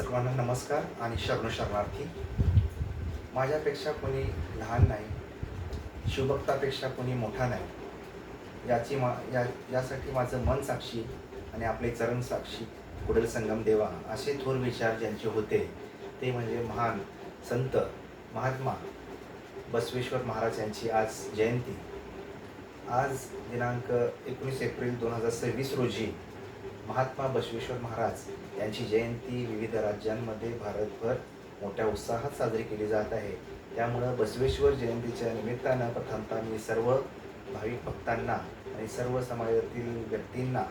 सर्वांना नमस्कार आणि शरणार्थी. माझ्यापेक्षा कोणी लहान नाही, शिवभक्तापेक्षा कोणी मोठा नाही. यासाठी माझं मन साक्षी आणि आपले चरण साक्षी. पुढील संगम देवा असे थोर विचार ज्यांचे होते ते म्हणजे महान संत महात्मा बसवेश्वर महाराज यांची आज जयंती. आज दिनांक 19 एप्रिल 2026 रोजी महात्मा बसवेश्वर महाराज यांची जयंती विविध राज्यांमध्ये भारतभर मोठ्या उत्साहात साजरी केली जात आहे. त्यामुळं बसवेश्वर जयंतीच्या निमित्तानं प्रथमतः मी सर्व भाविक भक्तांना आणि सर्व समाजातील व्यक्तींना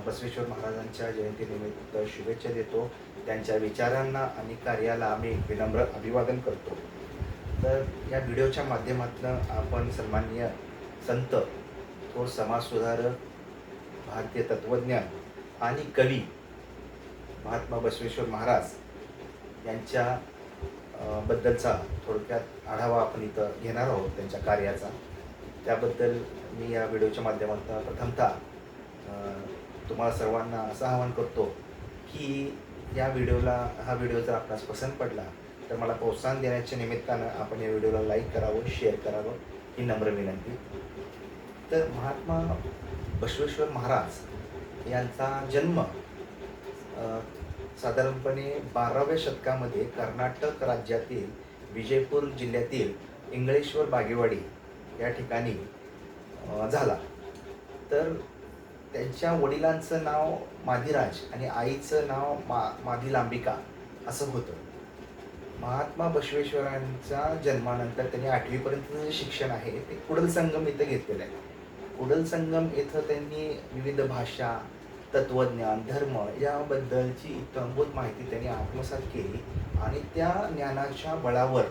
बसवेश्वर महाराजांच्या जयंतीनिमित्त शुभेच्छा देतो. त्यांच्या विचारांना आणि कार्याला आम्ही विनम्र अभिवादन करतो. तर या व्हिडिओच्या माध्यमातून आपण सन्माननीय संत, थोर समाजसुधारक, भारतीय तत्त्वज्ञ आणि कवी महात्मा बसवेश्वर महाराज यांच्या बद्दलचा थोडक्यात आढावा आपण इथं घेणार आहोत, त्यांच्या कार्याचा. त्याबद्दल मी या व्हिडिओच्या माध्यमातून प्रथमतः तुम्हाला सर्वांना असं आवाहन करतो की हा व्हिडिओ जर आपणास पसंत पडला तर मला प्रोत्साहन देण्याच्या निमित्तानं आपण या व्हिडिओला लाईक करावं, शेअर करावं ही नम्र विनंती. तर महात्मा बसवेश्वर महाराज यांचा जन्म साधारणपणे 12व्या शतकामध्ये कर्नाटक राज्यातील विजयपूर जिल्ह्यातील इंगळेश्वर बागेवाडी या ठिकाणी झाला. तर त्यांच्या वडिलांचं नाव माधीराज आणि आईचं नाव माधीलांबिका असं होतं. महात्मा बसवेश्वरांच्या जन्मानंतर त्यांनी 8वीपर्यंतचं जे शिक्षण आहे ते कुडल संगम इथं घेतलेलं आहे. कुडल संगम इथं त्यांनी विविध भाषा, तत्त्वज्ञान, धर्म याबद्दलची इत्थंभूत माहिती त्यांनी आत्मसात केली आणि त्या ज्ञानाच्या बळावर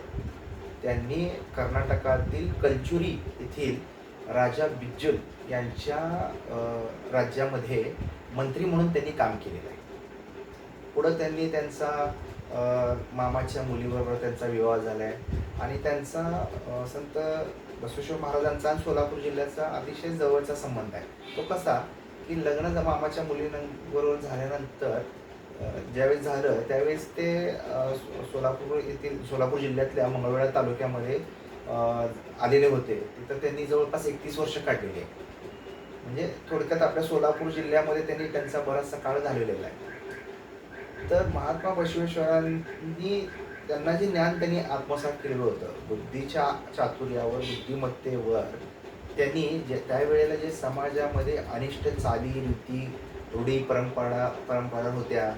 त्यांनी कर्नाटकातील कलचुरी येथील राजा बिज्जल यांच्या राज्यामध्ये मंत्री म्हणून त्यांनी काम केलेलं आहे. पुढं त्यांनी त्यांचा मामाच्या मुलीबरोबर त्यांचा विवाह झाला आहे आणि त्यांचा संत बसवेश्वर महाराजांचा सोलापूर जिल्ह्याचा अतिशय जवळचा संबंध आहे. तो कसा की लग्न मामाच्या मुलीबरोबर झाल्यानंतर ज्यावेळेस झालं त्यावेळेस ते सोलापूर जिल्ह्यातल्या मंगळवेढा तालुक्यामध्ये आलेले होते. तिथं त्यांनी जवळपास 31 वर्ष काढलेली आहे. म्हणजे थोडक्यात आपल्या सोलापूर जिल्ह्यामध्ये त्यांनी त्यांचा बराचसा काळ घालवलेला आहे. तर महात्मा बसवेश्वरांनी त्यांना जे ज्ञान त्यांनी आत्मसात केलेलं होतं, बुद्धीच्या चातुर्यावर, बुद्धिमत्तेवर, त्यांनी त्यावेळेला जे समाजामध्ये अनिष्ट चाली, रीती, रूढी, परंपरा होत्या,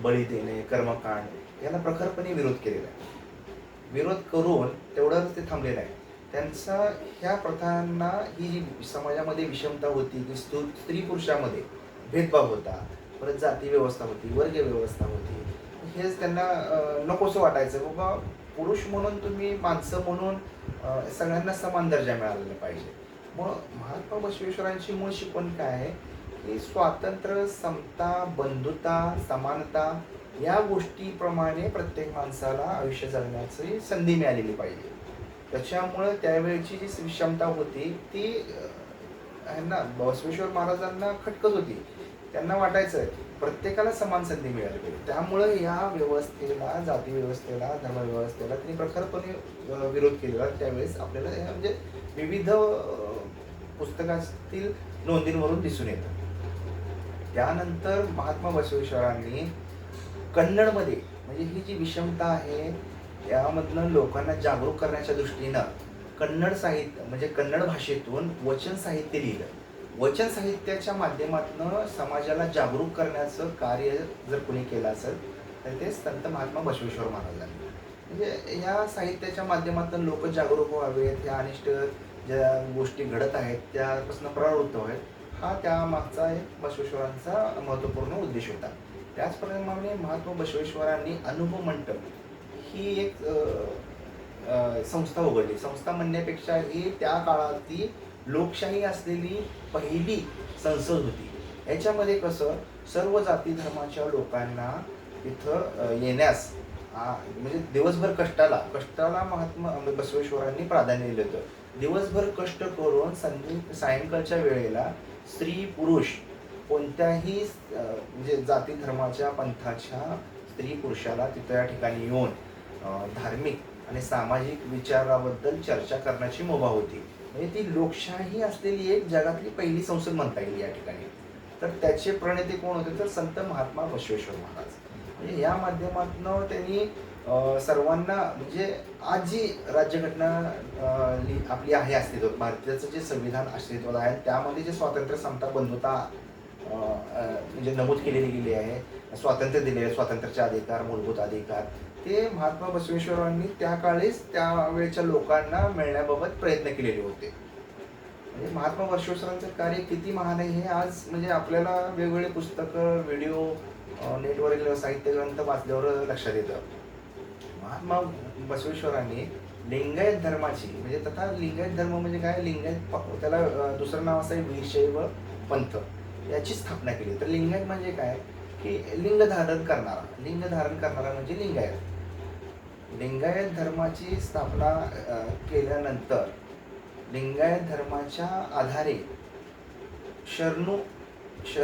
बळी देणे, कर्मकांड, याला प्रखरपणे विरोध केलेला आहे. विरोध करून तेवढंच ते थांबलेलं आहे. त्यांचा ह्या प्रथांना ही जी समाजामध्ये विषमता होती, की स्त्री पुरुषामध्ये भेदभाव होता, परत जाती व्यवस्था होती, वर्ग व्यवस्था होती, हेच त्यांना नकोसं वाटायचं. बाबा पुरुष म्हणून तुम्ही, माणसं म्हणून सगळ्यांना समान दर्जा मिळालेला पाहिजे. मग महात्मा बसवेश्वरांची मूळ शिकवण काय आहे की स्वातंत्र्य, समता, बंधुता, समानता या गोष्टीप्रमाणे प्रत्येक माणसाला आयुष्य जगण्याची संधी मिळालेली पाहिजे. त्याच्यामुळं त्यावेळची जी विषमता होती ती ह्यांना, बसवेश्वर महाराजांना खटकत होती. त्यांना वाटायचं प्रत्येकाला समान संधी मिळाली पाहिजे. त्यामुळं या व्यवस्थेला, जाती व्यवस्थेला, धर्म व्यवस्थेला त्यांनी प्रखरपणे विरोध केलेला. त्यावेळेस आपल्याला म्हणजे विविध पुस्तकातील नोंदींवरून दिसून येतं. त्यानंतर महात्मा बसवेश्वरांनी कन्नडमध्ये, म्हणजे ही जी विषमता आहे यामधनं लोकांना जागरूक करण्याच्या दृष्टीनं कन्नड साहित्य, म्हणजे कन्नड भाषेतून वचन साहित्य लिहिलं. वचन साहित्याच्या माध्यमातून समाजाला जागरूक करण्याचं कार्य जर कोणी केलं असेल तर ते संत महात्मा बसवेश्वर महाराजांनी. म्हणजे या साहित्याच्या माध्यमातून लोक जागरूक व्हावेत, ह्या अनिष्ट ज्या गोष्टी घडत आहेत त्यापासून प्रवृत्त व्हावेत, हा त्यामागचा एक बसवेश्वरांचा महत्त्वपूर्ण उद्देश होता. त्याचप्रमाणे महात्मा बसवेश्वरांनी अनुभव मंडप ही एक संस्था उघडली. संस्था म्हणण्यापेक्षा ही त्या काळातली लोकशाही असलेली पहिली संसद होती. याच्यामध्ये कसं सर्व जाती धर्माच्या लोकांना इथं येण्यास, म्हणजे दिवसभर कष्टाला महात्मा बसवेश्वरांनी प्राधान्य दिलं होतं. दिवसभर कष्ट करून सायंकाळच्या वेळेला स्त्री पुरुष कोणत्याही म्हणजे जाती धर्माच्या, पंथाच्या स्त्री पुरुषाला तिथं या ठिकाणी येऊन धार्मिक आणि सामाजिक विचाराबद्दल चर्चा करण्याची मुभा होती. म्हणजे ती लोकशाही असलेली एक जगातली पहिली संसद म्हणता येईल या ठिकाणी. तर त्याचे प्रणेते कोण होते तर संत महात्मा बसवेश्वर महाराज. म्हणजे या माध्यमातून त्यांनी सर्वांना म्हणजे आज जी राज्यघटना आपली आहे अस्तित्वात, भारताचं जे संविधान अस्तित्वात आहे त्यामध्ये जे स्वातंत्र्य, समता, बंधुता म्हणजे नमूद केलेली गेली आहे, स्वातंत्र्य दिले आहे, स्वातंत्र्याचे अधिकार, मूलभूत अधिकार, ते महात्मा बसवेश्वरांनी त्या काळीच त्यावेळच्या लोकांना मिळण्याबाबत प्रयत्न केलेले होते. म्हणजे महात्मा बसवेश्वरांचं कार्य किती महान आहे हे आज म्हणजे आपल्याला वेगवेगळे पुस्तकं, व्हिडिओ, नेटवरील साहित्य ग्रंथ वाचल्यावर लक्षात येतं. महात्मा बसवेश्वरांनी लिंगायत धर्माची म्हणजे तथा लिंगायत धर्म म्हणजे काय, लिंगायत त्याला दुसरं नाव असं आहे वीरशैव पंथ, याची स्थापना केली. तर लिंगायत म्हणजे काय की लिंग धारण करणारा म्हणजे लिंगायत. लिंगायत धर्माची स्थापना केल्यानंतर लिंगायत धर्माच्या आधारे शरणू